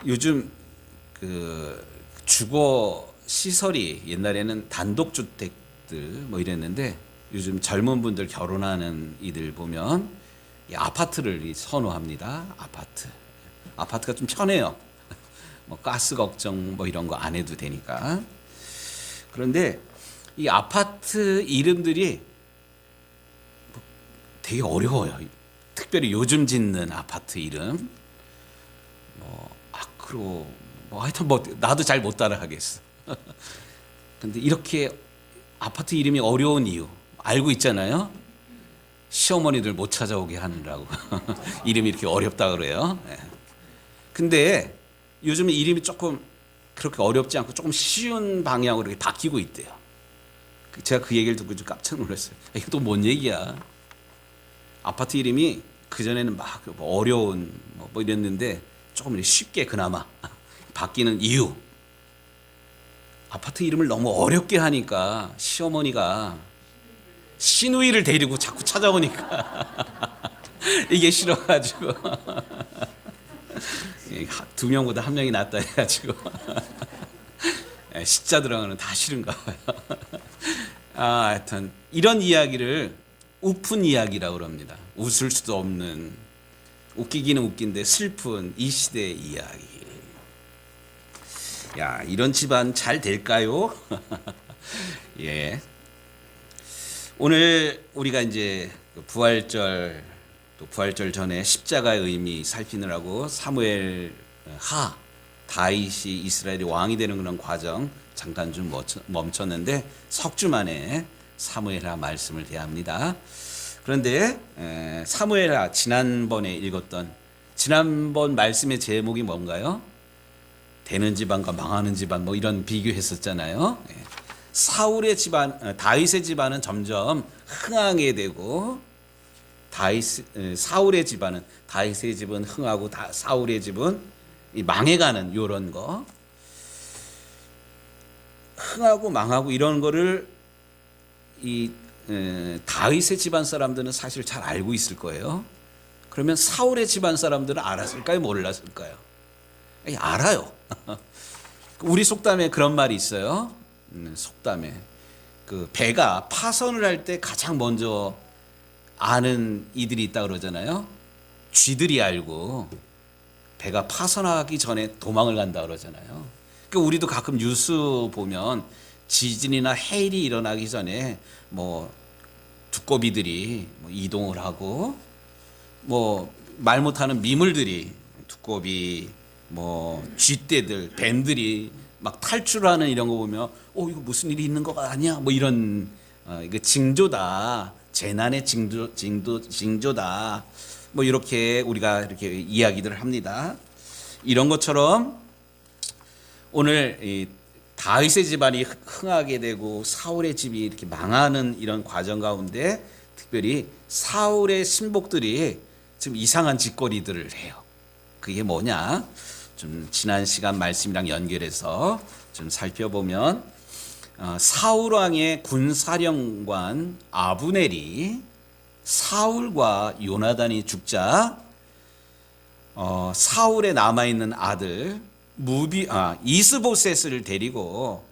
요즘 그 주거 시설이 옛날에는 단독주택들 뭐 이랬는데 요즘 젊은 분들 결혼하는 이들 보면 이 아파트를 선호합니다. 아파트가 좀 편해요. 뭐 가스 걱정 뭐 이런 거 안 해도 되니까. 그런데 이 아파트 이름들이 되게 어려워요. 특별히 요즘 짓는 아파트 이름, 뭐 아크로, 뭐 하여튼 뭐 나도 잘 못 따라하겠어. 근데 이렇게 아파트 이름이 어려운 이유 알고 있잖아요. 시어머니들 못 찾아오게 하느라고 이름이 이렇게 어렵다 그래요. 근데 요즘에 이름이 조금 그렇게 어렵지 않고 조금 쉬운 방향으로 이렇게 바뀌고 있대요. 제가 그 얘기를 듣고 좀 깜짝 놀랐어요. 이게 또 뭔 얘기야? 아파트 이름이 그전에는 막 어려운 뭐 이랬는데 조금 쉽게 그나마 바뀌는 이유. 아파트 이름을 너무 어렵게 하니까 시어머니가 시누이를 데리고 자꾸 찾아오니까 이게 싫어가지고 두 명보다 한 명이 낫다 해가지고 시자 들어가는 다 싫은가 봐요. 하여튼 이런 이야기를 우픈 이야기라고 그럽니다. 웃을 수도 없는, 웃기기는 웃긴데 슬픈 이 시대의 이야기. 야, 이런 집안 잘 될까요? 예. 오늘 우리가 이제 부활절, 또 부활절 전에 십자가의 의미 살피느라고 사무엘 하 다윗이 이스라엘의 왕이 되는 그런 과정 잠깐 좀 멈췄는데 석 주 만에 사무엘하 말씀을 대합니다. 그런데 사무엘하 지난번에 읽었던 지난번 말씀의 제목이 뭔가요? 되는 집안과 망하는 집안 뭐 이런 비교했었잖아요. 사울의 집안, 다윗의 집안은 점점 흥하게 되고 사울의 집안은 다윗의 집은 흥하고 사울의 집은 망해가는 이런 거. 흥하고 망하고 이런 거를 다윗의 집안 사람들은 사실 잘 알고 있을 거예요. 그러면 사울의 집안 사람들은 알았을까요? 몰랐을까요? 알아요. 우리 속담에 그런 말이 있어요. 속담에 그 배가 파선을 할 때 가장 먼저 아는 이들이 있다 그러잖아요. 쥐들이 알고 배가 파선하기 전에 도망을 간다 그러잖아요. 그러니까 우리도 가끔 뉴스 보면 지진이나 해일이 일어나기 전에 뭐 두꺼비들이 이동을 하고 뭐 말 못하는 미물들이 두꺼비 뭐 쥐떼들 뱀들이 막 탈출하는 이런 거 보면 이거 무슨 일이 있는 거 아니야 뭐 이런 이거 징조다, 재난의 징조다 뭐 이렇게 우리가 이렇게 이야기들을 합니다. 이런 것처럼 오늘 이 다윗의 집안이 흥하게 되고 사울의 집이 이렇게 망하는 이런 과정 가운데 특별히 사울의 신복들이 지금 이상한 짓거리들을 해요. 그게 뭐냐? 좀 지난 시간 말씀이랑 연결해서 좀 살펴보면 사울 왕의 군사령관 아브넬이 사울과 요나단이 죽자 사울에 남아 있는 아들 이스보셋을 데리고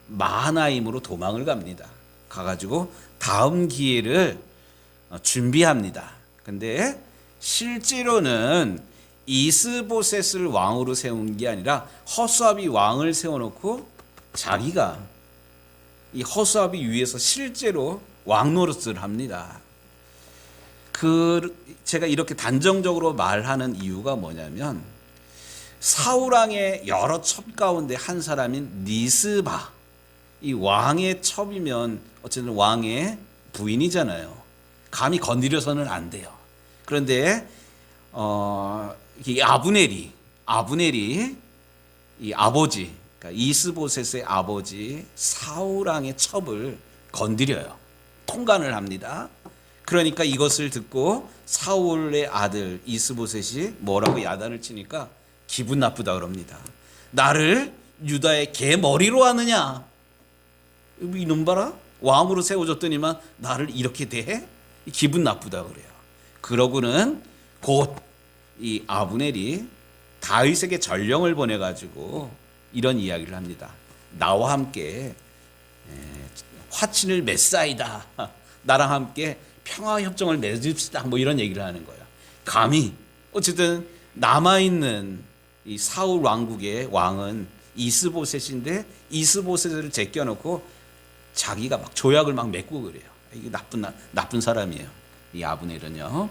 마하나임으로 도망을 갑니다. 가가지고 다음 기회를 준비합니다. 근데 실제로는 이스보셋을 왕으로 세운 게 아니라 허수아비 왕을 세워놓고 자기가 이 허수아비 위에서 실제로 왕 노릇을 합니다. 제가 이렇게 단정적으로 말하는 이유가 뭐냐면 사울 왕의 여러 첩 가운데 한 사람인 니스바, 이 왕의 첩이면 어쨌든 왕의 부인이잖아요. 감히 건드려서는 안 돼요. 그런데 이 아브넬이 이 아버지, 그러니까 이스보셋의 아버지 사울 왕의 첩을 건드려요. 통간을 합니다. 그러니까 이것을 듣고 사울의 아들 이스보셋이 뭐라고 야단을 치니까 기분 나쁘다 그럽니다. 나를 유다의 개 머리로 하느냐? 이놈 봐라. 왕으로 세워줬더니만 나를 이렇게 대해? 기분 나쁘다 그래요. 그러고는 곧 이 아브넬이 다윗에게 전령을 보내가지고 이런 이야기를 합니다. 나와 함께 화친을 맺사이다. 나랑 함께 평화협정을 맺읍시다. 뭐 이런 얘기를 하는 거예요. 감히 어쨌든 남아있는 이 사울 왕국의 왕은 이스보셋인데 이스보셋을 제껴놓고 자기가 막 조약을 막 맺고 그래요. 이게 나쁜 사람이에요. 이 아브넬은요.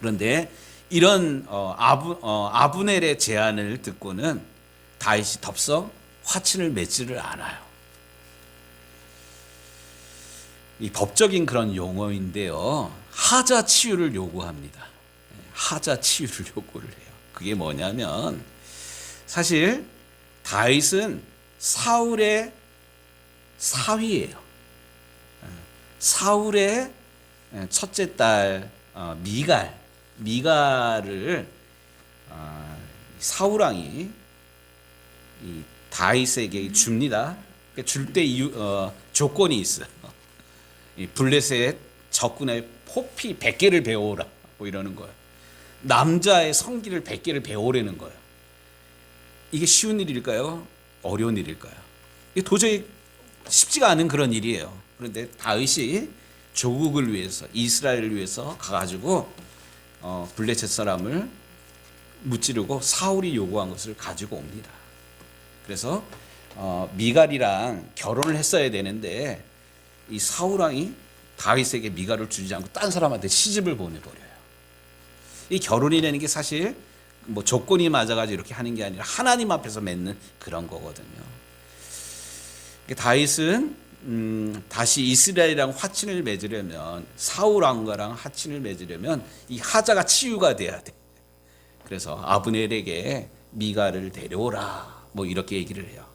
그런데 이런 아브넬의 제안을 듣고는 다윗이 덥석 화친을 맺지를 않아요. 이 법적인 그런 용어인데요. 하자 치유를 요구합니다. 하자 치유를 요구를 해요. 그게 뭐냐면 사실 다윗은 사울의 사위예요. 사울의 첫째 딸 미갈을 사울 왕이 이 다윗에게 줍니다. 줄 때 조건이 있어요. 이 블레셋 적군의 포피 100개를 배워오라 뭐 이러는 거예요. 남자의 성기를 100개를 배워오라는 거예요. 이게 쉬운 일일까요? 어려운 일일까요? 이게 도저히 쉽지가 않은 그런 일이에요. 그런데 다윗이 조국을 위해서 이스라엘을 위해서 가가지고 블레셋 사람을 무찌르고 사울이 요구한 것을 가지고 옵니다. 그래서 미갈이랑 결혼을 했어야 되는데 이 사울 왕이 다윗에게 미갈을 주지 않고 딴 사람한테 시집을 보내버려요. 이 결혼이라는 게 사실 뭐 조건이 맞아가지고 이렇게 하는 게 아니라 하나님 앞에서 맺는 그런 거거든요. 다윗은 다시 이스라엘이랑 화친을 맺으려면 사울 왕과랑 화친을 맺으려면 이 하자가 치유가 돼야 돼. 그래서 아브넬에게 미갈을 데려오라 뭐 이렇게 얘기를 해요.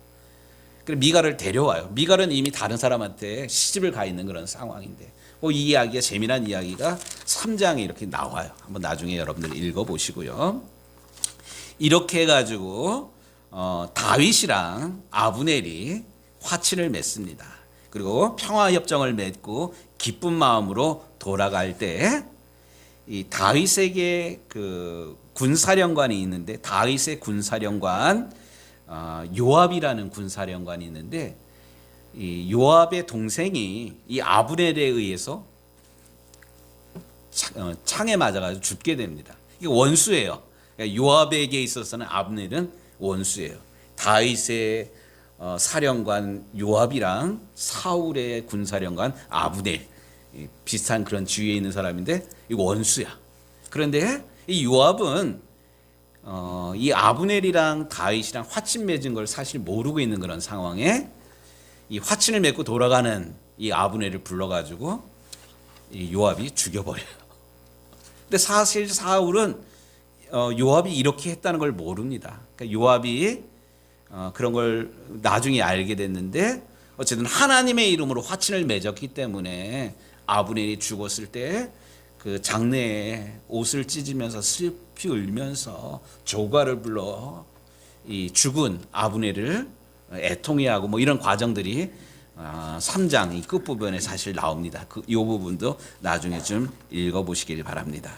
그래서 미갈을 데려와요. 미갈은 이미 다른 사람한테 시집을 가 있는 그런 상황인데 이 이야기가 재미난 이야기가 3장에 이렇게 나와요. 한번 나중에 여러분들 읽어보시고요. 이렇게 해가지고 다윗이랑 아브넬이 화친을 맺습니다. 그리고 평화협정을 맺고 기쁜 마음으로 돌아갈 때 이 다윗에게 그 군사령관이 있는데 다윗의 군사령관 요압이라는 군사령관이 있는데 이 요압의 동생이 이 아브넬에 의해서 창에 맞아가지고 죽게 됩니다. 이게 원수예요. 그러니까 요압에게 있어서는 아브넬은 원수예요. 다윗의 사령관 요압이랑 사울의 군사령관 아브넬 비슷한 그런 지위에 있는 사람인데 이거 원수야. 그런데 이 요압은 이 아브넬이랑 다윗이랑 화친 맺은 걸 사실 모르고 있는 그런 상황에 이 화친을 맺고 돌아가는 이 아브넬을 불러가지고 이 요압이 죽여버려요. 근데 사실 사울은 요압이 이렇게 했다는 걸 모릅니다. 그러니까 요압이 그런 걸 나중에 알게 됐는데 어쨌든 하나님의 이름으로 화친을 맺었기 때문에 아브넬이 죽었을 때 그 장례에 옷을 찢으면서 슬피 울면서 조가를 불러 이 죽은 아브넬을 애통해하고 뭐 이런 과정들이 3장 이 끝부분에 사실 나옵니다. 이 부분도 나중에 좀 읽어보시길 바랍니다.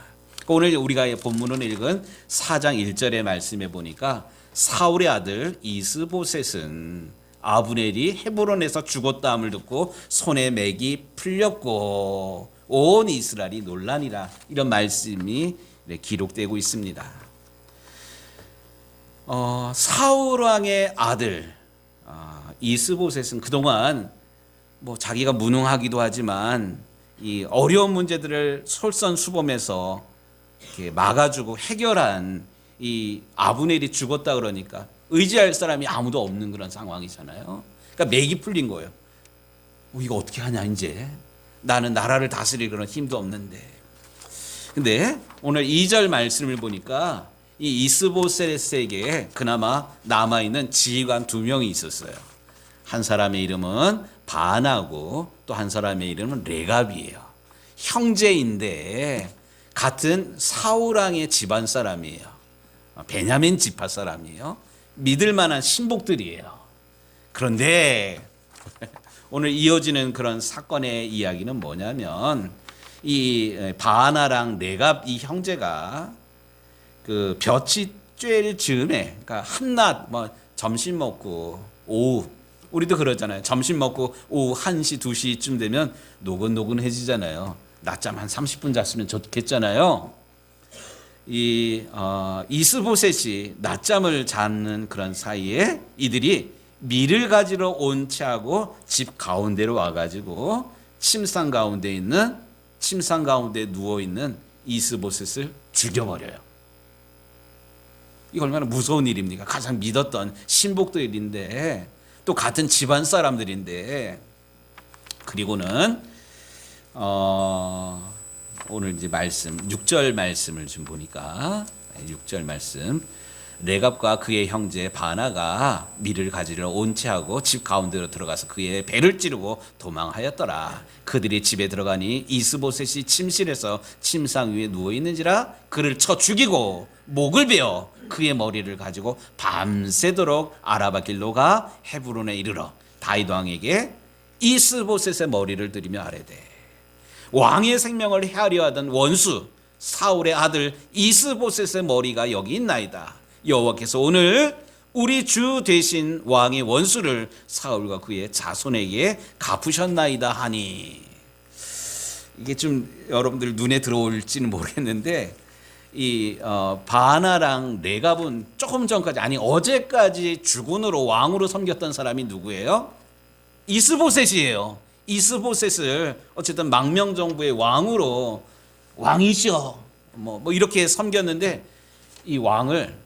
오늘 우리가 본문을 읽은 4장 1절의 말씀에 보니까 사울의 아들 이스보셋은 아브넬이 헤브론에서 죽었다함을 듣고 손에 맥이 풀렸고 온 이스라엘이 놀라니라 이런 말씀이 기록되고 있습니다. 사울 왕의 아들 이스보셋은 그동안 뭐 자기가 무능하기도 하지만 이 어려운 문제들을 솔선수범해서 이렇게 막아주고 해결한 이 아브넬이 죽었다 그러니까 의지할 사람이 아무도 없는 그런 상황이잖아요. 그러니까 맥이 풀린 거예요. 이거 어떻게 하냐 이제 나는 나라를 다스릴 그런 힘도 없는데. 근데 오늘 2절 말씀을 보니까 이 이스보셋에게 그나마 남아있는 지휘관 2명이 있었어요. 한 사람의 이름은 바나고 또 한 사람의 이름은 레갑이에요. 형제인데 같은 사울 왕의 집안 사람이에요. 베냐민 지파 사람이에요. 믿을 만한 신복들이에요. 그런데 오늘 이어지는 그런 사건의 이야기는 뭐냐면 이 바나랑 레갑 이 형제가 그 볕이 제일 즈음에, 그러니까 한낮 뭐 점심 먹고 오후, 우리도 그러잖아요. 점심 먹고 오후 1시, 2시쯤 되면 노근노근해지잖아요. 낮잠 한 30분 잤으면 좋겠잖아요. 이스보셋이 낮잠을 자는 그런 사이에 이들이 밀을 가지러 온 채하고 집 가운데로 와가지고 침상 가운데 누워 있는 이스보셋을 죽여버려요. 이거 얼마나 무서운 일입니까? 가장 믿었던 신복들인데, 또 같은 집안 사람들인데. 그리고는 오늘 이제 말씀 6절 말씀을 좀 보니까 6절 말씀, 레갑과 그의 형제 바나가 밀을 가지러 온 채하고 집 가운데로 들어가서 그의 배를 찌르고 도망하였더라. 그들이 집에 들어가니 이스보셋이 침실에서 침상 위에 누워 있는지라 그를 쳐 죽이고 목을 베어 그의 머리를 가지고 밤새도록 아라바 길로 가 헤브론에 이르러 다윗 왕에게 이스보셋의 머리를 들이며 아뢰되, 왕의 생명을 헤아려 하던 원수 사울의 아들 이스보셋의 머리가 여기 있나이다. 여호와께서 오늘 우리 주 대신 왕의 원수를 사울과 그의 자손에게 갚으셨나이다 하니. 이게 좀 여러분들 눈에 들어올지는 모르겠는데, 이 바나랑 레갑은 조금 전까지, 아니 어제까지 주군으로 왕으로 섬겼던 사람이 누구예요? 이스보셋이에요. 이스보셋을 어쨌든 망명정부의 왕으로, 왕이시여 뭐 이렇게 섬겼는데, 이 왕을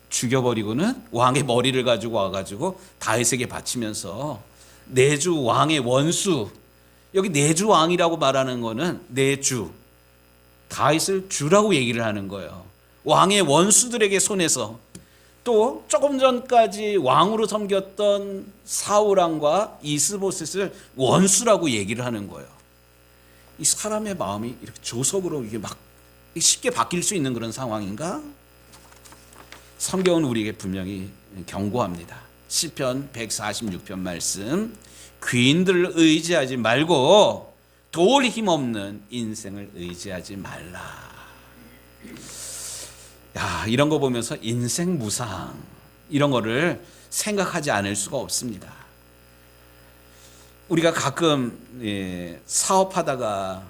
죽여버리고는 왕의 머리를 가지고 와가지고 다윗에게 바치면서 내주 왕의 원수, 여기 내주 왕이라고 말하는 거는 내주, 다윗을 주라고 얘기를 하는 거예요. 왕의 원수들에게 손에서, 또 조금 전까지 왕으로 섬겼던 사울왕과 이스보셋을 원수라고 얘기를 하는 거예요. 이 사람의 마음이 이렇게 조석으로 이게 막 쉽게 바뀔 수 있는 그런 상황인가? 성경은 우리에게 분명히 경고합니다. 시편 146편 말씀, 귀인들을 의지하지 말고 도울 힘 없는 인생을 의지하지 말라. 야, 이런 거 보면서 인생 무상, 이런 거를 생각하지 않을 수가 없습니다. 우리가 가끔 사업하다가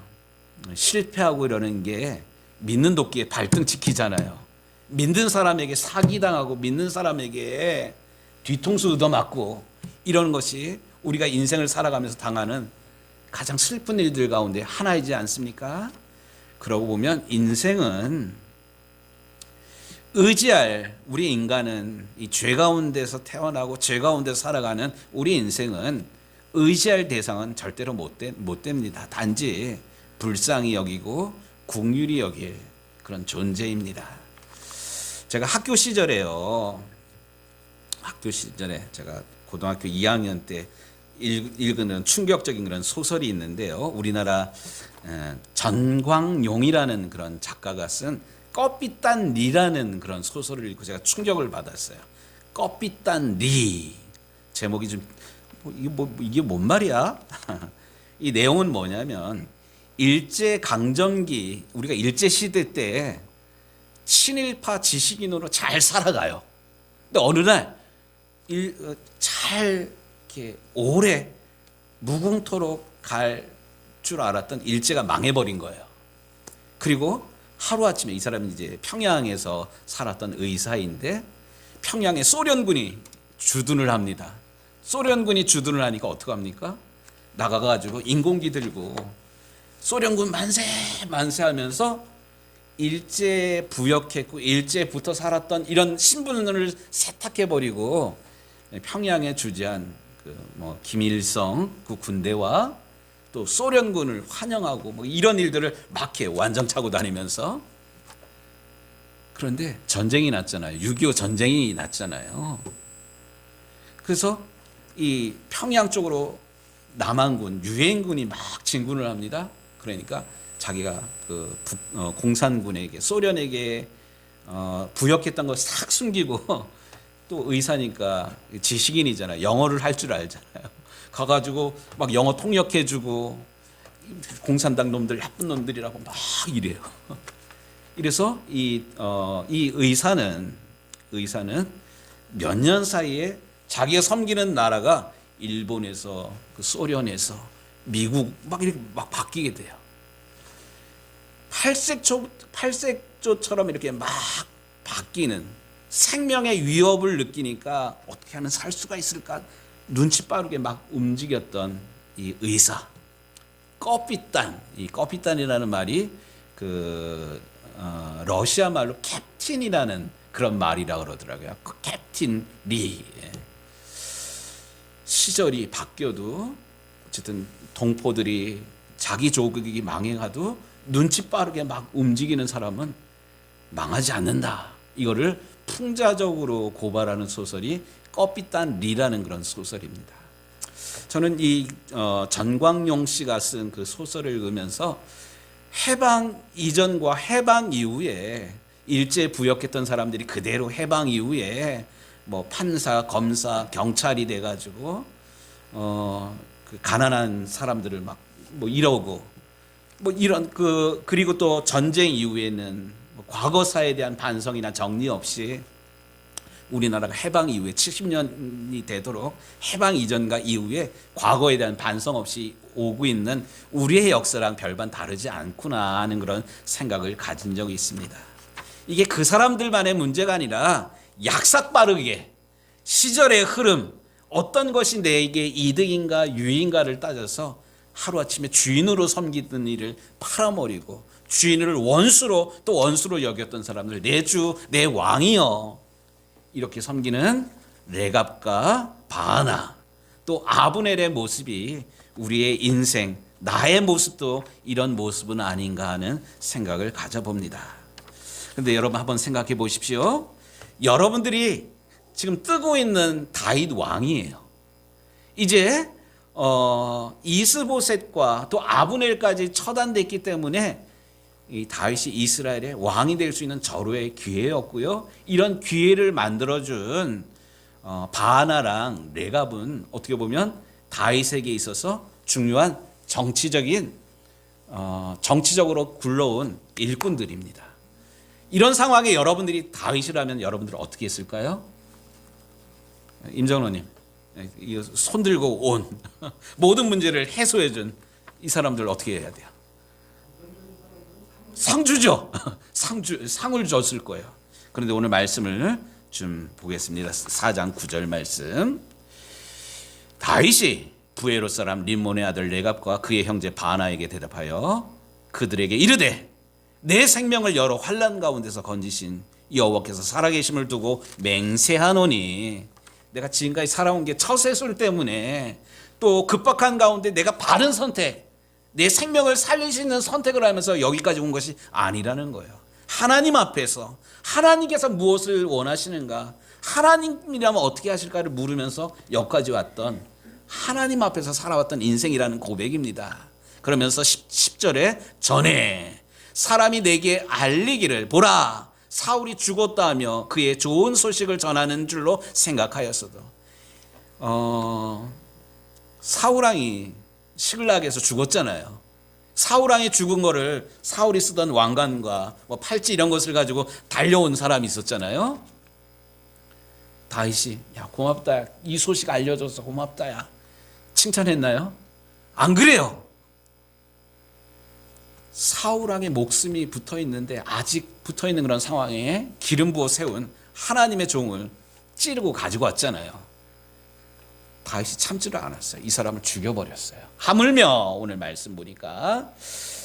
실패하고 이러는 게 믿는 도끼에 발등 찍히잖아요. 믿는 사람에게 사기당하고 믿는 사람에게 뒤통수 얻어맞고 이런 것이 우리가 인생을 살아가면서 당하는 가장 슬픈 일들 가운데 하나이지 않습니까? 그러고 보면 인생은 의지할, 우리 인간은 이 죄 가운데서 태어나고 죄 가운데서 살아가는 우리 인생은 의지할 대상은 절대로 못 됩니다. 단지 불쌍히 여기고 긍휼히 여길 그런 존재입니다. 제가 학교 시절에 제가 고등학교 2학년 때 읽은 충격적인 그런 소설이 있는데요. 우리나라 전광용이라는 그런 작가가 쓴 껍빛단 리라는 그런 소설을 읽고 제가 충격을 받았어요. 껍빛단 리, 제목이 좀 이게 뭔 말이야? 이 내용은 뭐냐면, 일제 강점기, 우리가 일제 시대 때 친일파 지식인으로 잘 살아가요. 근데 어느 날 잘 이렇게 오래 무궁토록 갈 줄 알았던 일제가 망해버린 거예요. 그리고 하루아침에, 이 사람이 이제 평양에서 살았던 의사인데, 평양에 소련군이 주둔을 합니다. 소련군이 주둔을 하니까 어떡합니까? 나가가지고 인공기 들고 소련군 만세 만세 하면서 일제 부역했고 일제 붙어 살았던 이런 신분을 세탁해버리고 평양에 주재한 김일성 그 군대와 또 소련군을 환영하고 뭐 이런 일들을 막 해요. 완장 차고 다니면서. 그런데 전쟁이 났잖아요. 6.25 전쟁이 났잖아요. 그래서 이 평양 쪽으로 남한군, 유엔군이 막 진군을 합니다. 그러니까 자기가 공산군에게, 소련에게 부역했던 걸 싹 숨기고, 또 의사니까 지식인이잖아요. 영어를 할 줄 알잖아요. 가가지고 막 영어 통역해주고, 공산당 놈들 나쁜 놈들이라고 막 이래요. 이래서 이 의사는 몇 년 사이에 자기가 섬기는 나라가 일본에서 그 소련에서 미국 막 이렇게 막 바뀌게 돼요. 팔색조처럼 이렇게 막 바뀌는 생명의 위협을 느끼니까 어떻게 하면 살 수가 있을까 눈치 빠르게 막 움직였던 이 의사 꺼피단, 이 꺼피단이라는 말이 러시아 말로 캡틴이라는 그런 말이라 그러더라고요. 그 캡틴 리. 시절이 바뀌어도 어쨌든 동포들이 자기 조국이 망해가도 눈치 빠르게 막 움직이는 사람은 망하지 않는다. 이거를 풍자적으로 고발하는 소설이 꺼피단 리라는 그런 소설입니다. 저는 이 전광용 씨가 쓴 그 소설을 읽으면서 해방 이전과 해방 이후에 일제 부역했던 사람들이 그대로 해방 이후에 뭐 판사, 검사, 경찰이 돼가지고 그 가난한 사람들을 막 뭐 이러고 뭐 이런 그리고 또 전쟁 이후에는 뭐 과거사에 대한 반성이나 정리 없이 우리나라가 해방 이후에 70년이 되도록 해방 이전과 이후에 과거에 대한 반성 없이 오고 있는 우리의 역사랑 별반 다르지 않구나 하는 그런 생각을 가진 적이 있습니다. 이게 그 사람들만의 문제가 아니라 약삭빠르게 시절의 흐름, 어떤 것이 내게 이득인가 유익인가를 따져서 하루아침에 주인으로 섬기던 일을 팔아버리고 주인을 원수로 또 원수로 여겼던 사람들, 내 주, 내 왕이여 이렇게 섬기는 레갑과 바하나, 또 아브넬의 모습이 우리의 인생, 나의 모습도 이런 모습은 아닌가 하는 생각을 가져봅니다. 그런데 여러분 한번 생각해 보십시오. 여러분들이 지금 뜨고 있는 다윗 왕이에요. 이제 이스보셋과 또 아브넬까지 처단됐기 때문에 이 다윗이 이스라엘의 왕이 될 수 있는 절호의 기회였고요. 이런 기회를 만들어준 바하나랑 레갑은 어떻게 보면 다윗에게 있어서 중요한 정치적으로 굴러온 일꾼들입니다. 이런 상황에 여러분들이 다윗이라면 여러분들은 어떻게 했을까요? 임정로님, 손 들고 온 모든 문제를 해소해준 이 사람들 어떻게 해야 돼요? 상주죠. 상을 줬을 거예요. 그런데 오늘 말씀을 좀 보겠습니다. 4장 9절 말씀. 다윗이 부에롯 사람 림몬의 아들 레갑과 그의 형제 바나에게 대답하여 그들에게 이르되 내 생명을 여러 환난 가운데서 건지신 여호와께서 살아계심을 두고 맹세하노니 내가 지금까지 살아온 게 처세술 때문에 또 급박한 가운데 내가 바른 선택, 내 생명을 살리시는 선택을 하면서 여기까지 온 것이 아니라는 거예요. 하나님 앞에서 하나님께서 무엇을 원하시는가, 하나님이라면 어떻게 하실까를 물으면서 여기까지 왔던 하나님 앞에서 살아왔던 인생이라는 고백입니다. 그러면서 10절에 전에 사람이 내게 알리기를 보라 사울이 죽었다 하며 그의 좋은 소식을 전하는 줄로 생각하였어도 사울왕이 시글락에서 죽었잖아요. 사울왕이 죽은 거를 사울이 쓰던 왕관과 뭐 팔찌 이런 것을 가지고 달려온 사람이 있었잖아요. 다윗이 야 고맙다, 이 소식 알려줘서 고맙다, 야 칭찬했나요? 안 그래요. 사울왕의 목숨이 붙어있는데 아직 붙어있는 그런 상황에 기름 부어 세운 하나님의 종을 찌르고 가지고 왔잖아요. 다윗이 참지를 않았어요. 이 사람을 죽여버렸어요. 하물며 오늘 말씀 보니까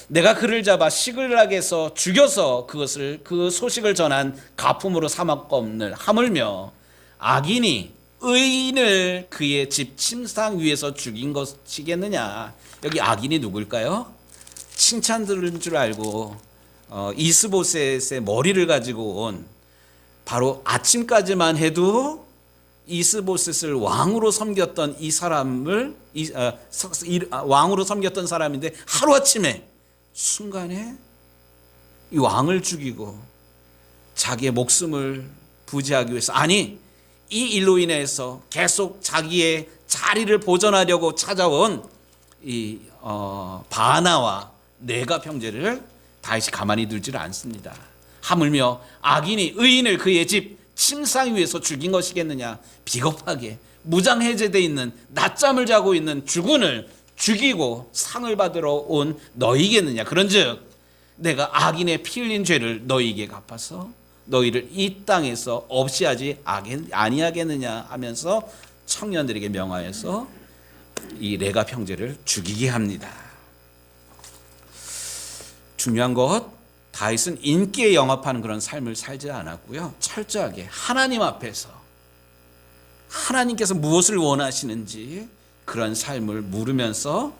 내가 그를 잡아 시글락에서 죽여서 그 소식을 전한 가품으로 삼았건을 하물며 악인이 의인을 그의 집 침상 위에서 죽인 것이겠느냐. 여기 악인이 누굴까요? 칭찬 들은 줄 알고 이스보셋의 머리를 가지고 온, 바로 아침까지만 해도 이스보셋을 왕으로 섬겼던 이 사람을 왕으로 섬겼던 사람인데 하루아침에 순간에 이 왕을 죽이고 자기의 목숨을 부지하기 위해서, 아니 이 일로 인해서 계속 자기의 자리를 보존하려고 찾아온 이 바나와 레갑 형제를 다윗이 가만히 두지를 않습니다. 하물며 악인이 의인을 그의 집 침상 위에서 죽인 것이겠느냐. 비겁하게 무장해제되어 있는 낮잠을 자고 있는 주군을 죽이고 상을 받으러 온 너희겠느냐. 그런즉 내가 악인의 피 흘린 죄를 너희에게 갚아서 너희를 이 땅에서 없이 하지 아니하겠느냐 하면서 청년들에게 명하여서 이 레갑 형제를 죽이게 합니다. 중요한 것, 다윗은 인기에 영합하는 그런 삶을 살지 않았고요. 철저하게 하나님 앞에서 하나님께서 무엇을 원하시는지 그런 삶을 물으면서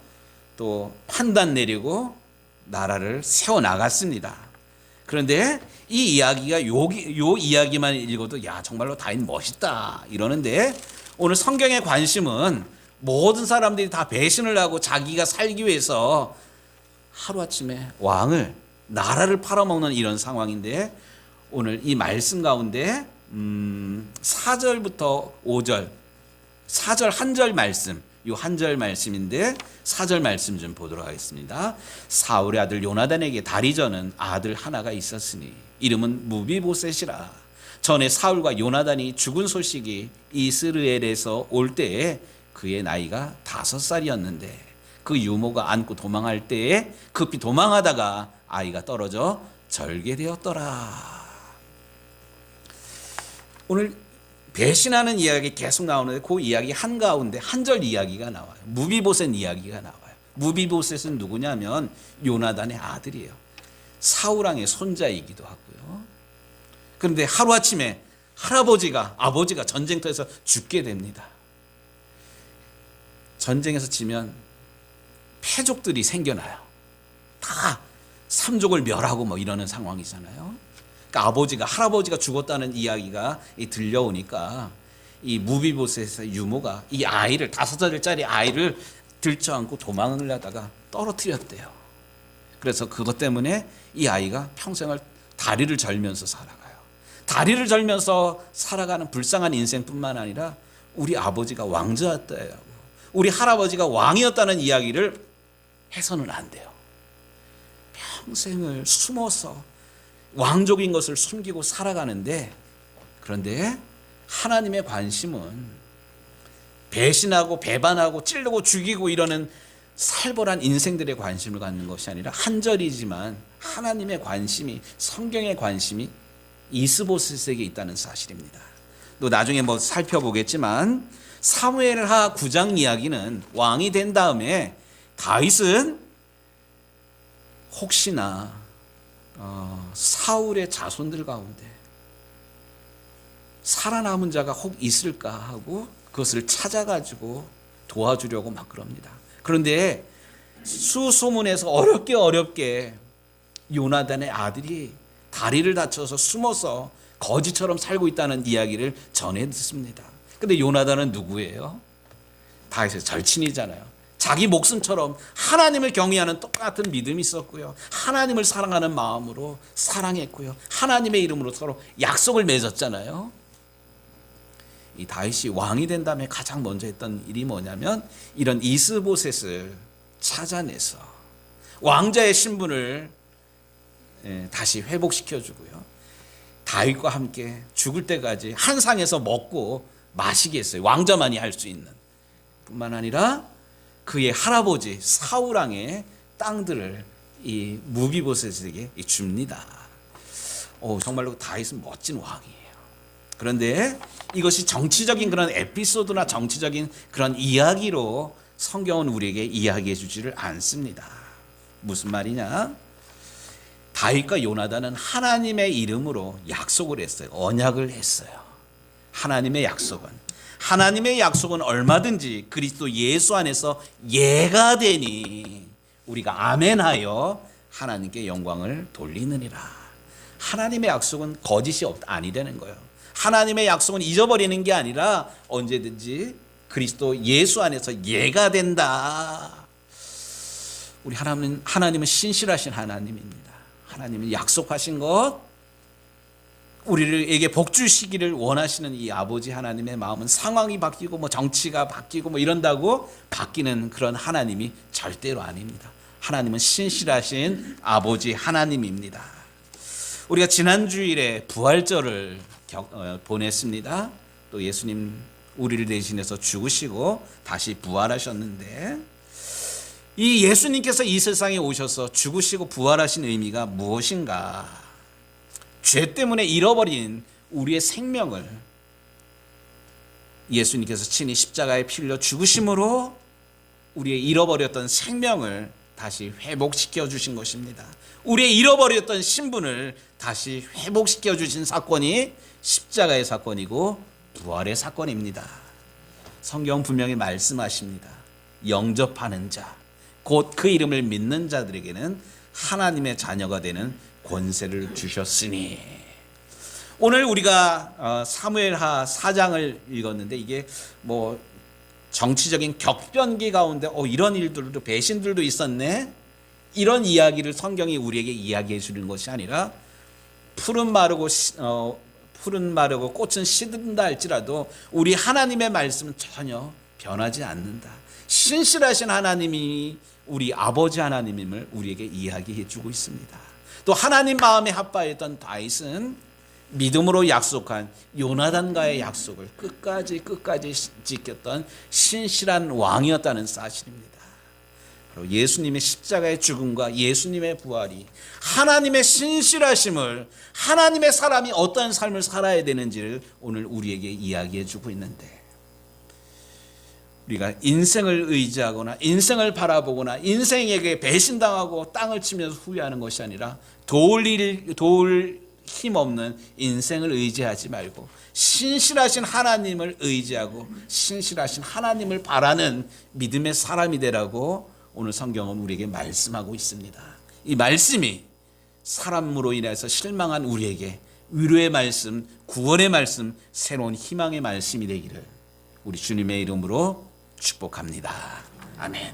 또 판단 내리고 나라를 세워나갔습니다. 그런데 이 이야기가 요 이야기만 읽어도 야 정말로 다윗 멋있다 이러는데, 오늘 성경의 관심은 모든 사람들이 다 배신을 하고 자기가 살기 위해서 하루아침에 왕을 나라를 팔아먹는 이런 상황인데, 오늘 이 말씀 가운데 4절부터 5절 4절 한 절 말씀, 요 한 절 말씀인데 4절 말씀 좀 보도록 하겠습니다. 사울의 아들 요나단에게 다리 저는 아들 하나가 있었으니 이름은 무비보셋이라. 전에 사울과 요나단이 죽은 소식이 이스라엘에서 올 때에 그의 나이가 5살이었는데 그 유모가 안고 도망할 때에 급히 도망하다가 아이가 떨어져 절개되었더라. 오늘 배신하는 이야기 계속 나오는데 그 이야기 한가운데 한 절 이야기가 나와요. 무비보셋 이야기가 나와요. 무비보셋은 누구냐면 요나단의 아들이에요. 사울왕의 손자이기도 하고요. 그런데 하루아침에 아버지가 전쟁터에서 죽게 됩니다. 전쟁에서 지면 패족들이 생겨나요. 다 삼족을 멸하고 뭐 이러는 상황이잖아요. 그러니까 할아버지가 죽었다는 이야기가 들려오니까 이 무비보셋의 유모가 이 아이를 5살짜리 아이를 들쳐안고 도망을 하다가 떨어뜨렸대요. 그래서 그것 때문에 이 아이가 평생을 다리를 절면서 살아가요. 다리를 절면서 살아가는 불쌍한 인생뿐만 아니라 우리 아버지가 왕자였다고, 우리 할아버지가 왕이었다는 이야기를 해서는 안 돼요. 평생을 숨어서 왕족인 것을 숨기고 살아가는데, 그런데 하나님의 관심은 배신하고 배반하고 찌르고 죽이고 이러는 살벌한 인생들의 관심을 갖는 것이 아니라 한 절이지만 하나님의 관심이, 성경의 관심이 이스보셋에게 있다는 사실입니다. 또 나중에 뭐 살펴보겠지만 사무엘하 9장 이야기는 왕이 된 다음에 다윗은 혹시나 사울의 자손들 가운데 살아남은 자가 혹 있을까 하고 그것을 찾아가지고 도와주려고 막 그럽니다. 그런데 수소문에서 어렵게 요나단의 아들이 다리를 다쳐서 숨어서 거지처럼 살고 있다는 이야기를 전해 듣습니다. 근데 요나단은 누구예요? 다윗의 절친이잖아요. 자기 목숨처럼 하나님을 경외하는 똑같은 믿음이 있었고요. 하나님을 사랑하는 마음으로 사랑했고요. 하나님의 이름으로 서로 약속을 맺었잖아요. 이 다윗이 왕이 된 다음에 가장 먼저 했던 일이 뭐냐면 이런 이스보셋을 찾아내서 왕자의 신분을 다시 회복시켜주고요. 다윗과 함께 죽을 때까지 한 상에서 먹고 마시게 했어요. 왕자만이 할 수 있는. 뿐만 아니라 그의 할아버지 사울왕의 땅들을 이 무비보셋에게 줍니다. 정말로 다윗은 멋진 왕이에요. 그런데 이것이 정치적인 그런 에피소드나 정치적인 그런 이야기로 성경은 우리에게 이야기해 주지를 않습니다. 무슨 말이냐? 다윗과 요나단은 하나님의 이름으로 약속을 했어요. 언약을 했어요. 하나님의 약속은 얼마든지 그리스도 예수 안에서 예가 되니 우리가 아멘하여 하나님께 영광을 돌리느니라. 하나님의 약속은 거짓이 아니라는 거예요. 하나님의 약속은 잊어버리는 게 아니라 언제든지 그리스도 예수 안에서 예가 된다. 우리 하나님은 신실하신 하나님입니다. 하나님은 약속하신 것, 우리에게 복 주시기를 원하시는 이 아버지 하나님의 마음은 상황이 바뀌고 뭐 정치가 바뀌고 뭐 이런다고 바뀌는 그런 하나님이 절대로 아닙니다. 하나님은 신실하신 아버지 하나님입니다. 우리가 지난 주일에 부활절을 보냈습니다. 또 예수님 우리를 대신해서 죽으시고 다시 부활하셨는데, 이 예수님께서 이 세상에 오셔서 죽으시고 부활하신 의미가 무엇인가? 죄 때문에 잃어버린 우리의 생명을 예수님께서 친히 십자가에 피 흘려 죽으심으로 우리의 잃어버렸던 생명을 다시 회복시켜 주신 것입니다. 우리의 잃어버렸던 신분을 다시 회복시켜 주신 사건이 십자가의 사건이고 부활의 사건입니다. 성경 분명히 말씀하십니다. 영접하는 자, 곧 그 이름을 믿는 자들에게는 하나님의 자녀가 되는 권세를 주셨으니. 오늘 우리가 사무엘하 4장을 읽었는데, 이게 뭐 정치적인 격변기 가운데 이런 일들도, 배신들도 있었네, 이런 이야기를 성경이 우리에게 이야기해 주는 것이 아니라, 푸른 마르고 꽃은 시든다 할지라도 우리 하나님의 말씀은 전혀 변하지 않는다. 신실하신 하나님이 우리 아버지 하나님임을 우리에게 이야기해 주고 있습니다. 또 하나님 마음에 합하였던 다윗은 믿음으로 약속한 요나단과의 약속을 끝까지 지켰던 신실한 왕이었다는 사실입니다. 바로 예수님의 십자가의 죽음과 예수님의 부활이 하나님의 신실하심을, 하나님의 사람이 어떠한 삶을 살아야 되는지를 오늘 우리에게 이야기해 주고 있는데, 우리가 인생을 의지하거나 인생을 바라보거나 인생에게 배신당하고 땅을 치면서 후회하는 것이 아니라 도울 힘 없는 인생을 의지하지 말고 신실하신 하나님을 의지하고 신실하신 하나님을 바라는 믿음의 사람이 되라고 오늘 성경은 우리에게 말씀하고 있습니다. 이 말씀이 사람으로 인해서 실망한 우리에게 위로의 말씀, 구원의 말씀, 새로운 희망의 말씀이 되기를 우리 주님의 이름으로 축복합니다. 아멘.